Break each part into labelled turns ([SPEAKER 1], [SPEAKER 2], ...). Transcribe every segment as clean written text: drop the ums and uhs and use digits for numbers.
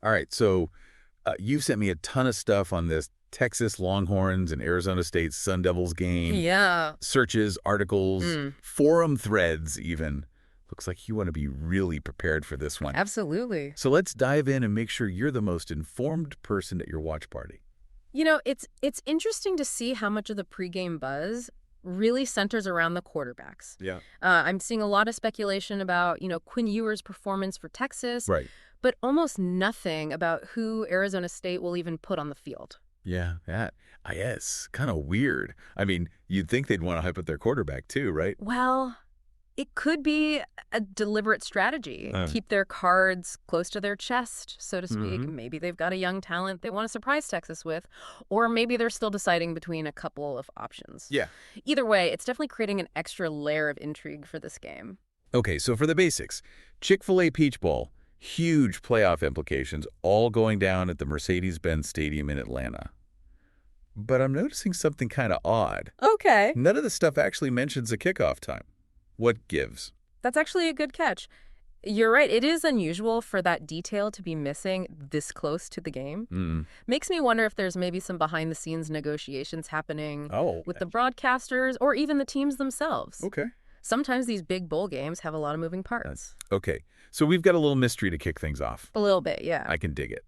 [SPEAKER 1] All right, so you've sent me a ton of stuff on this Texas Longhorns and Arizona State Sun Devils game.
[SPEAKER 2] Yeah.
[SPEAKER 1] Searches, articles, forum threads even. Looks like you want to be really prepared for this one.
[SPEAKER 2] Absolutely.
[SPEAKER 1] So let's dive in and make sure you're the most informed person at your watch party.
[SPEAKER 2] You know, it's interesting to see how much of the pregame buzz really centers around the quarterbacks.
[SPEAKER 1] Yeah.
[SPEAKER 2] I'm seeing a lot of speculation about, Quinn Ewers' performance for Texas.
[SPEAKER 1] Right.
[SPEAKER 2] But almost nothing about who Arizona State will even put on the field.
[SPEAKER 1] Yeah, yes, kind of weird. I mean, you'd think they'd want to hype up their quarterback too, right?
[SPEAKER 2] Well, it could be a deliberate strategy. Keep their cards close to their chest, so to speak. Maybe they've got a young talent they want to surprise Texas with, or maybe they're still deciding between a couple of options.
[SPEAKER 1] Yeah.
[SPEAKER 2] Either way, it's definitely creating an extra layer of intrigue for this game.
[SPEAKER 1] Okay, so for the basics, Chick-fil-A Peach Bowl, huge playoff implications, all going down at the Mercedes-Benz Stadium in Atlanta. But I'm noticing something kind of odd.
[SPEAKER 2] Okay.
[SPEAKER 1] None of the stuff actually mentions a kickoff time. What gives?
[SPEAKER 2] That's actually a good catch. You're right. It is unusual for that detail to be missing this close to the game. Makes me wonder if there's maybe some behind-the-scenes negotiations happening with the broadcasters or even the teams themselves.
[SPEAKER 1] Okay.
[SPEAKER 2] Sometimes these big bowl games have a lot of moving parts.
[SPEAKER 1] Okay, so we've got a little mystery to kick things off.
[SPEAKER 2] A little bit, yeah.
[SPEAKER 1] I can dig it.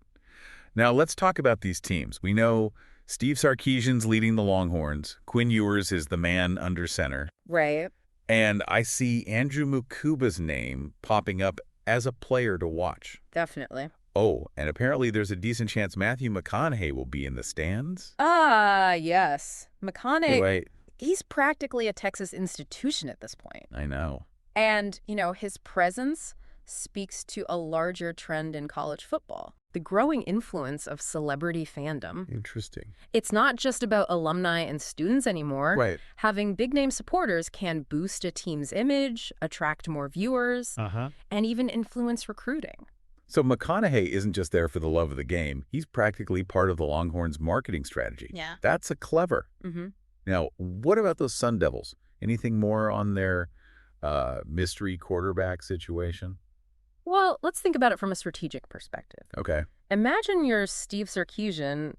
[SPEAKER 1] Now, let's talk about these teams. We know Steve Sarkisian's leading the Longhorns. Quinn Ewers is the man under center.
[SPEAKER 2] Right.
[SPEAKER 1] And I see Andrew Mukuba's name popping up as a player to watch.
[SPEAKER 2] Definitely.
[SPEAKER 1] Oh, and apparently there's a decent chance Matthew McConaughey will be in the stands?
[SPEAKER 2] Yes. McConaughey,
[SPEAKER 1] Wait.
[SPEAKER 2] He's practically a Texas institution at this point.
[SPEAKER 1] I know.
[SPEAKER 2] And, his presence speaks to a larger trend in college football. The growing influence of celebrity fandom.
[SPEAKER 1] Interesting.
[SPEAKER 2] It's not just about alumni and students anymore.
[SPEAKER 1] Right.
[SPEAKER 2] Having big-name supporters can boost a team's image, attract more viewers, and even influence recruiting.
[SPEAKER 1] So McConaughey isn't just there for the love of the game. He's practically part of the Longhorns' marketing strategy.
[SPEAKER 2] Yeah.
[SPEAKER 1] That's a clever. Now, what about those Sun Devils? Anything more on their mystery quarterback situation?
[SPEAKER 2] Well, let's think about it from a strategic perspective.
[SPEAKER 1] Okay.
[SPEAKER 2] Imagine you're Steve Sarkisian,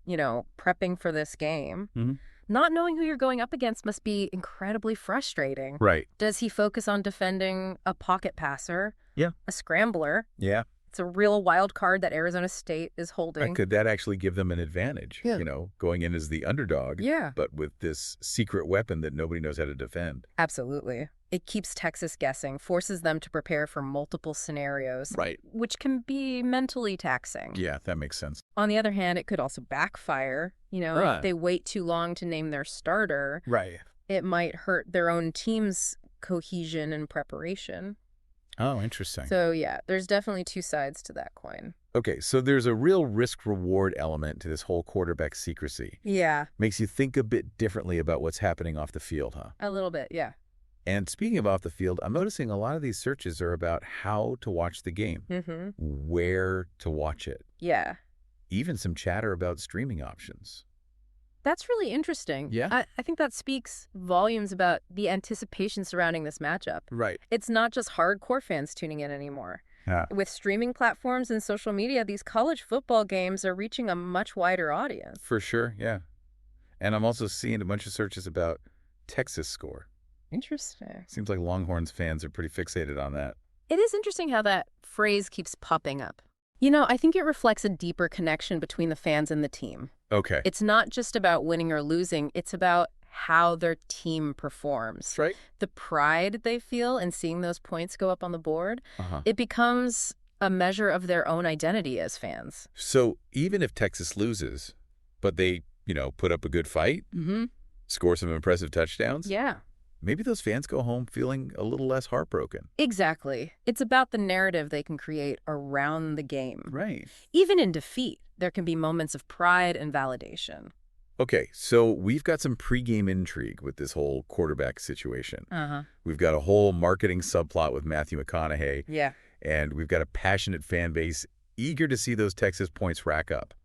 [SPEAKER 2] prepping for this game. Not knowing who you're going up against must be incredibly frustrating.
[SPEAKER 1] Right.
[SPEAKER 2] Does he focus on defending a pocket passer?
[SPEAKER 1] Yeah.
[SPEAKER 2] A scrambler?
[SPEAKER 1] Yeah.
[SPEAKER 2] It's a real wild card that Arizona State is holding.
[SPEAKER 1] Could that actually give them an advantage?
[SPEAKER 2] Yeah.
[SPEAKER 1] Going in as the underdog.
[SPEAKER 2] Yeah.
[SPEAKER 1] But with this secret weapon that nobody knows how to defend.
[SPEAKER 2] Absolutely. It keeps Texas guessing, forces them to prepare for multiple scenarios.
[SPEAKER 1] Right.
[SPEAKER 2] Which can be mentally taxing.
[SPEAKER 1] Yeah, that makes sense.
[SPEAKER 2] On the other hand, it could also backfire. If they wait too long to name their starter,
[SPEAKER 1] Right.
[SPEAKER 2] it might hurt their own team's cohesion and preparation.
[SPEAKER 1] Oh, interesting.
[SPEAKER 2] So, yeah, there's definitely two sides to that coin.
[SPEAKER 1] Okay, so there's a real risk-reward element to this whole quarterback secrecy.
[SPEAKER 2] Yeah.
[SPEAKER 1] Makes you think a bit differently about what's happening off the field, huh?
[SPEAKER 2] A little bit, yeah.
[SPEAKER 1] And speaking of off the field, I'm noticing a lot of these searches are about how to watch the game, where to watch it.
[SPEAKER 2] Yeah.
[SPEAKER 1] Even some chatter about streaming options.
[SPEAKER 2] That's really interesting.
[SPEAKER 1] Yeah.
[SPEAKER 2] I think that speaks volumes about the anticipation surrounding this matchup.
[SPEAKER 1] Right.
[SPEAKER 2] It's not just hardcore fans tuning in anymore.
[SPEAKER 1] Yeah.
[SPEAKER 2] With streaming platforms and social media, these college football games are reaching a much wider audience.
[SPEAKER 1] For sure, yeah. And I'm also seeing a bunch of searches about Texas score.
[SPEAKER 2] Interesting.
[SPEAKER 1] Seems like Longhorns fans are pretty fixated on that.
[SPEAKER 2] It is interesting how that phrase keeps popping up. I think it reflects a deeper connection between the fans and the team.
[SPEAKER 1] Okay.
[SPEAKER 2] It's not just about winning or losing. It's about how their team performs.
[SPEAKER 1] That's right.
[SPEAKER 2] The pride they feel in seeing those points go up on the board, it becomes a measure of their own identity as fans.
[SPEAKER 1] So even if Texas loses, but they, put up a good fight, score some impressive touchdowns,
[SPEAKER 2] Yeah.
[SPEAKER 1] maybe those fans go home feeling a little less heartbroken.
[SPEAKER 2] Exactly. It's about the narrative they can create around the game.
[SPEAKER 1] Right.
[SPEAKER 2] Even in defeat, there can be moments of pride and validation.
[SPEAKER 1] Okay, so we've got some pregame intrigue with this whole quarterback situation. We've got a whole marketing subplot with Matthew McConaughey.
[SPEAKER 2] Yeah.
[SPEAKER 1] And we've got a passionate fan base eager to see those Texas points rack up.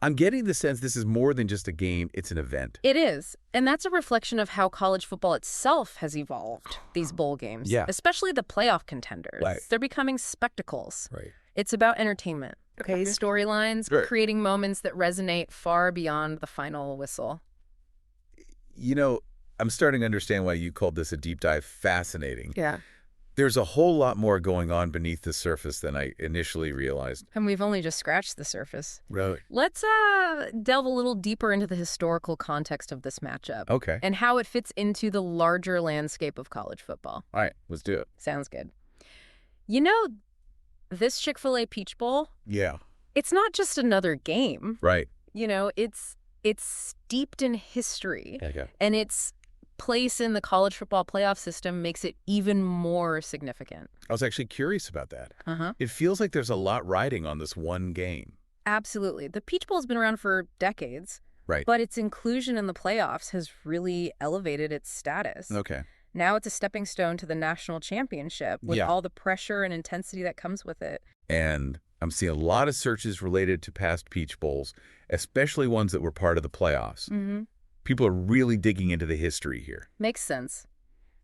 [SPEAKER 1] I'm getting the sense this is more than just a game, it's an event.
[SPEAKER 2] It is. And that's a reflection of how college football itself has evolved, these bowl games.
[SPEAKER 1] Yeah.
[SPEAKER 2] Especially the playoff contenders.
[SPEAKER 1] Right.
[SPEAKER 2] They're becoming spectacles.
[SPEAKER 1] Right.
[SPEAKER 2] It's about entertainment. storylines,
[SPEAKER 1] Sure.
[SPEAKER 2] creating moments that resonate far beyond the final whistle.
[SPEAKER 1] You know, I'm starting to understand why you called this a deep dive fascinating.
[SPEAKER 2] Yeah.
[SPEAKER 1] There's a whole lot more going on beneath the surface than I initially realized.
[SPEAKER 2] And we've only just scratched the surface.
[SPEAKER 1] Really?
[SPEAKER 2] Let's delve a little deeper into the historical context of this matchup.
[SPEAKER 1] Okay.
[SPEAKER 2] And how it fits into the larger landscape of college football.
[SPEAKER 1] All right, let's do it.
[SPEAKER 2] Sounds good. You know, this Chick-fil-A Peach Bowl,
[SPEAKER 1] Yeah.
[SPEAKER 2] it's not just another game.
[SPEAKER 1] Right.
[SPEAKER 2] You know, it's steeped in history.
[SPEAKER 1] Okay.
[SPEAKER 2] And its place in the college football playoff system makes it even more significant.
[SPEAKER 1] I was actually curious about that.
[SPEAKER 2] Uh-huh.
[SPEAKER 1] It feels like there's a lot riding on this one game.
[SPEAKER 2] Absolutely. The Peach Bowl's been around for decades.
[SPEAKER 1] Right.
[SPEAKER 2] But its inclusion in the playoffs has really elevated its status.
[SPEAKER 1] Okay.
[SPEAKER 2] Now it's a stepping stone to the national championship with all the pressure and intensity that comes with it.
[SPEAKER 1] And I'm seeing a lot of searches related to past Peach Bowls, especially ones that were part of the playoffs.
[SPEAKER 2] Mm-hmm.
[SPEAKER 1] People are really digging into the history here.
[SPEAKER 2] Makes sense.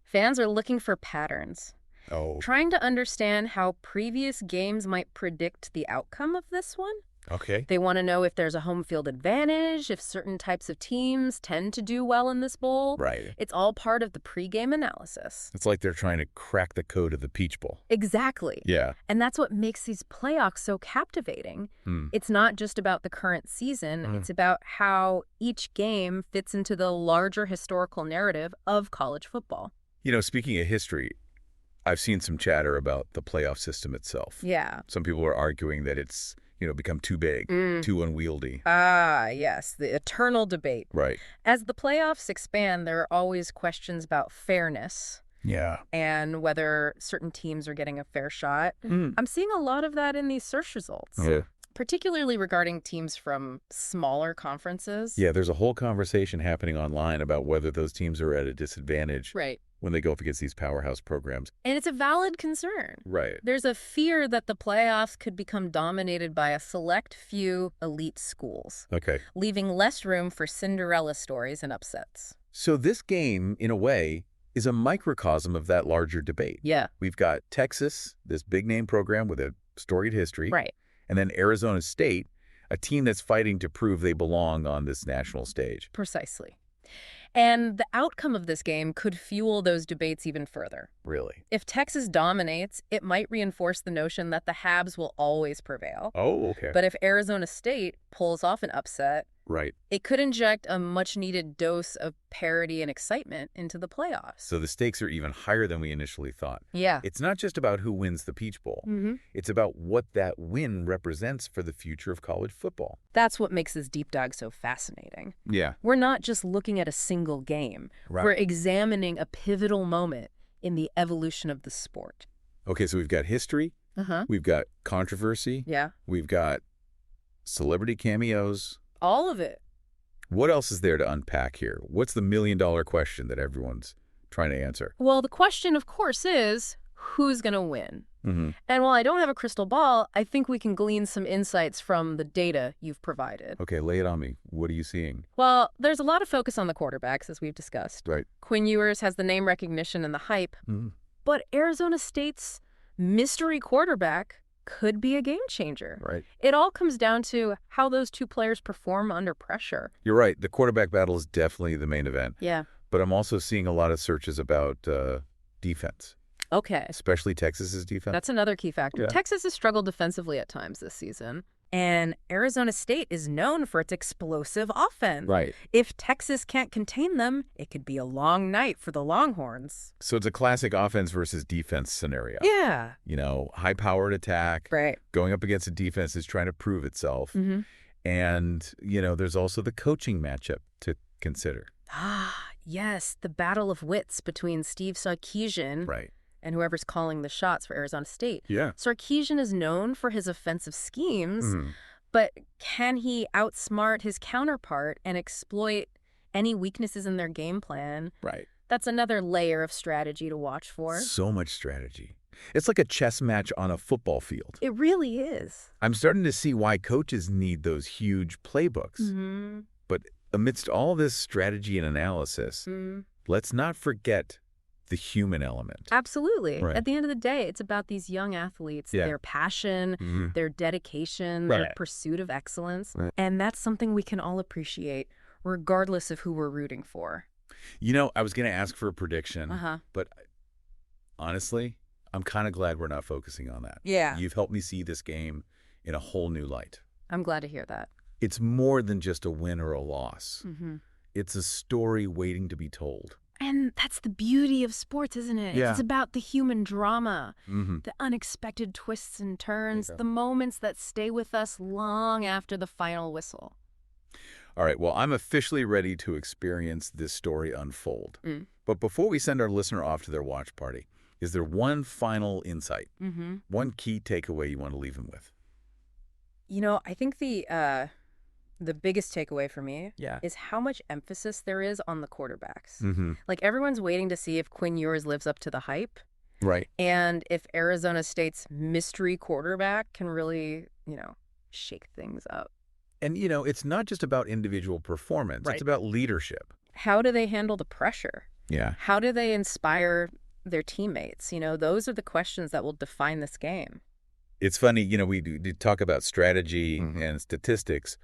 [SPEAKER 2] Fans are looking for patterns.
[SPEAKER 1] Oh.
[SPEAKER 2] Trying to understand how previous games might predict the outcome of this one.
[SPEAKER 1] Okay.
[SPEAKER 2] They want to know if there's a home field advantage, if certain types of teams tend to do well in this bowl.
[SPEAKER 1] Right.
[SPEAKER 2] It's all part of the pregame analysis.
[SPEAKER 1] It's like they're trying to crack the code of the Peach Bowl.
[SPEAKER 2] Exactly.
[SPEAKER 1] Yeah.
[SPEAKER 2] And that's what makes these playoffs so captivating. It's not just about the current season. It's about how each game fits into the larger historical narrative of college football.
[SPEAKER 1] You know, speaking of history, I've seen some chatter about the playoff system itself.
[SPEAKER 2] Yeah.
[SPEAKER 1] Some people are arguing that it's, become too big, too unwieldy.
[SPEAKER 2] Ah, yes, the eternal debate.
[SPEAKER 1] Right.
[SPEAKER 2] As the playoffs expand, there are always questions about fairness.
[SPEAKER 1] Yeah.
[SPEAKER 2] And whether certain teams are getting a fair shot. I'm seeing a lot of that in these search results.
[SPEAKER 1] Yeah.
[SPEAKER 2] Particularly regarding teams from smaller conferences.
[SPEAKER 1] Yeah, there's a whole conversation happening online about whether those teams are at a disadvantage when they go up against these powerhouse programs.
[SPEAKER 2] And it's a valid concern.
[SPEAKER 1] Right.
[SPEAKER 2] There's a fear that the playoffs could become dominated by a select few elite schools.
[SPEAKER 1] Okay.
[SPEAKER 2] Leaving less room for Cinderella stories and upsets.
[SPEAKER 1] So this game, in a way, is a microcosm of that larger debate.
[SPEAKER 2] Yeah.
[SPEAKER 1] We've got Texas, this big-name program with a storied history.
[SPEAKER 2] Right.
[SPEAKER 1] And then Arizona State, a team that's fighting to prove they belong on this national stage.
[SPEAKER 2] Precisely. And the outcome of this game could fuel those debates even further.
[SPEAKER 1] Really?
[SPEAKER 2] If Texas dominates, it might reinforce the notion that the Habs will always prevail.
[SPEAKER 1] Oh, okay.
[SPEAKER 2] But if Arizona State pulls off an upset,
[SPEAKER 1] right,
[SPEAKER 2] it could inject a much-needed dose of parity and excitement into the playoffs.
[SPEAKER 1] So the stakes are even higher than we initially thought.
[SPEAKER 2] Yeah.
[SPEAKER 1] It's not just about who wins the Peach Bowl. It's about what that win represents for the future of college football.
[SPEAKER 2] That's what makes this deep dive so fascinating.
[SPEAKER 1] Yeah.
[SPEAKER 2] We're not just looking at a single game.
[SPEAKER 1] Right.
[SPEAKER 2] We're examining a pivotal moment in the evolution of the sport.
[SPEAKER 1] Okay, so we've got history. We've got controversy.
[SPEAKER 2] Yeah.
[SPEAKER 1] We've got celebrity cameos.
[SPEAKER 2] All of it. What
[SPEAKER 1] else is there to unpack here? What's the million-dollar question that everyone's trying to answer?
[SPEAKER 2] Well, the question, of course, is who's going to win? And while I don't have a crystal ball, I think we can glean some insights from the data you've provided.
[SPEAKER 1] Okay, lay it on me. What are you seeing?
[SPEAKER 2] Well, there's a lot of focus on the quarterbacks, as we've discussed.
[SPEAKER 1] Right.
[SPEAKER 2] Quinn Ewers has the name recognition and the hype. But Arizona State's mystery quarterback could be a game changer.
[SPEAKER 1] Right.
[SPEAKER 2] It all comes down to how those two players perform under pressure.
[SPEAKER 1] You're right. The quarterback battle is definitely the main event.
[SPEAKER 2] Yeah.
[SPEAKER 1] But I'm also seeing a lot of searches about defense.
[SPEAKER 2] Okay.
[SPEAKER 1] Especially Texas's defense.
[SPEAKER 2] That's another key factor.
[SPEAKER 1] Yeah.
[SPEAKER 2] Texas has struggled defensively at times this season. And Arizona State is known for its explosive offense.
[SPEAKER 1] Right.
[SPEAKER 2] If Texas can't contain them, it could be a long night for the Longhorns.
[SPEAKER 1] So it's a classic offense versus defense scenario.
[SPEAKER 2] Yeah.
[SPEAKER 1] High-powered attack.
[SPEAKER 2] Right.
[SPEAKER 1] Going up against a defense that's trying to prove itself. And, there's also the coaching matchup to consider.
[SPEAKER 2] Ah, yes. The battle of wits between Steve Sarkisian and whoever's calling the shots for Arizona State.
[SPEAKER 1] Yeah.
[SPEAKER 2] Sarkisian is known for his offensive schemes, but can he outsmart his counterpart and exploit any weaknesses in their game plan?
[SPEAKER 1] Right.
[SPEAKER 2] That's another layer of strategy to watch for.
[SPEAKER 1] So much strategy. It's like a chess match on a football field.
[SPEAKER 2] It really is.
[SPEAKER 1] I'm starting to see why coaches need those huge playbooks. But amidst all this strategy and analysis, let's not forget the human element.
[SPEAKER 2] Absolutely.
[SPEAKER 1] Right.
[SPEAKER 2] At the end of the day, it's about these young athletes, their passion, their dedication, their pursuit of excellence. Right. And that's something we can all appreciate, regardless of who we're rooting for.
[SPEAKER 1] You know, I was going to ask for a prediction, but honestly, I'm kind of glad we're not focusing on that.
[SPEAKER 2] Yeah.
[SPEAKER 1] You've helped me see this game in a whole new light.
[SPEAKER 2] I'm glad to hear that.
[SPEAKER 1] It's more than just a win or a loss. It's a story waiting to be told.
[SPEAKER 2] And that's the beauty of sports, isn't it?
[SPEAKER 1] Yeah.
[SPEAKER 2] It's about the human drama, the unexpected twists and turns, the moments that stay with us long after the final whistle.
[SPEAKER 1] All right, well, I'm officially ready to experience this story unfold. But before we send our listener off to their watch party, is there one final insight, one key takeaway you want to leave them with?
[SPEAKER 2] You know, I think the biggest takeaway for me is how much emphasis there is on the quarterbacks. Like, everyone's waiting to see if Quinn Ewers lives up to the hype.
[SPEAKER 1] Right.
[SPEAKER 2] And if Arizona State's mystery quarterback can really, shake things up.
[SPEAKER 1] And, it's not just about individual performance. Right. It's about leadership.
[SPEAKER 2] How do they handle the pressure?
[SPEAKER 1] Yeah.
[SPEAKER 2] How do they inspire their teammates? Those are the questions that will define this game.
[SPEAKER 1] It's funny, we do talk about strategy and statistics,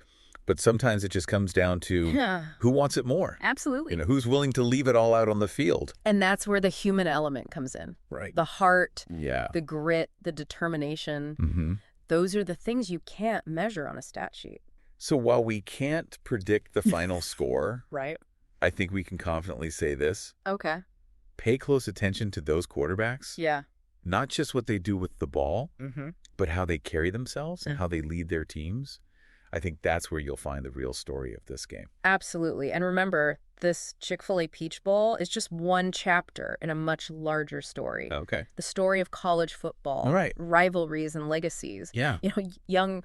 [SPEAKER 1] but sometimes it just comes down to who wants it more.
[SPEAKER 2] Absolutely.
[SPEAKER 1] Who's willing to leave it all out on the field.
[SPEAKER 2] And that's where the human element comes in.
[SPEAKER 1] Right.
[SPEAKER 2] The heart, the grit, the determination. Those are the things you can't measure on a stat sheet.
[SPEAKER 1] So while we can't predict the final score,
[SPEAKER 2] right,
[SPEAKER 1] I think we can confidently say this.
[SPEAKER 2] Okay.
[SPEAKER 1] Pay close attention to those quarterbacks.
[SPEAKER 2] Yeah.
[SPEAKER 1] Not just what they do with the ball, but how they carry themselves and how they lead their teams. I think that's where you'll find the real story of this game.
[SPEAKER 2] Absolutely. And remember, this Chick-fil-A Peach Bowl is just one chapter in a much larger story.
[SPEAKER 1] Okay.
[SPEAKER 2] The story of college football, rivalries and legacies.
[SPEAKER 1] Yeah.
[SPEAKER 2] Young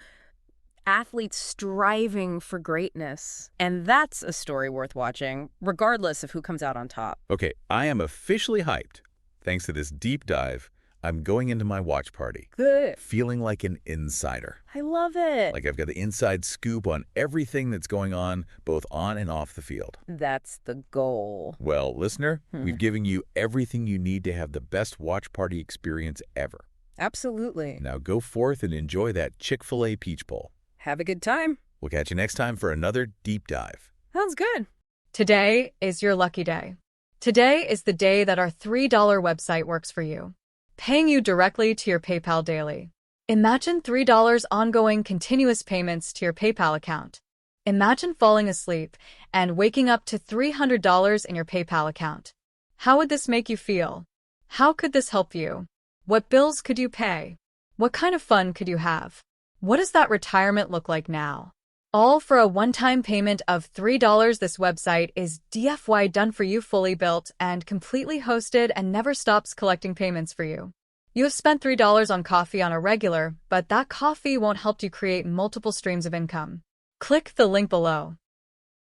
[SPEAKER 2] athletes striving for greatness. And that's a story worth watching, regardless of who comes out on top.
[SPEAKER 1] Okay, I am officially hyped. Thanks to this deep dive, I'm going into my watch party.
[SPEAKER 2] Good.
[SPEAKER 1] Feeling like an insider.
[SPEAKER 2] I love it.
[SPEAKER 1] Like I've got the inside scoop on everything that's going on, both on and off the field.
[SPEAKER 2] That's the goal.
[SPEAKER 1] Well, listener, we've given you everything you need to have the best watch party experience ever.
[SPEAKER 2] Absolutely.
[SPEAKER 1] Now go forth and enjoy that Chick-fil-A Peach Bowl.
[SPEAKER 2] Have a good time.
[SPEAKER 1] We'll catch you next time for another deep dive.
[SPEAKER 2] Sounds good.
[SPEAKER 3] Today is your lucky day. Today is the day that our $3 website works for you, paying you directly to your PayPal daily. Imagine $3 ongoing continuous payments to your PayPal account. Imagine falling asleep and waking up to $300 in your PayPal account. How would this make you feel? How could this help you? What bills could you pay? What kind of fun could you have? What does that retirement look like now? All for a one-time payment of $3. This website is DFY done for you, fully built and completely hosted, and never stops collecting payments for you. You have spent $3 on coffee on a regular, but that coffee won't help you create multiple streams of income. Click the link below.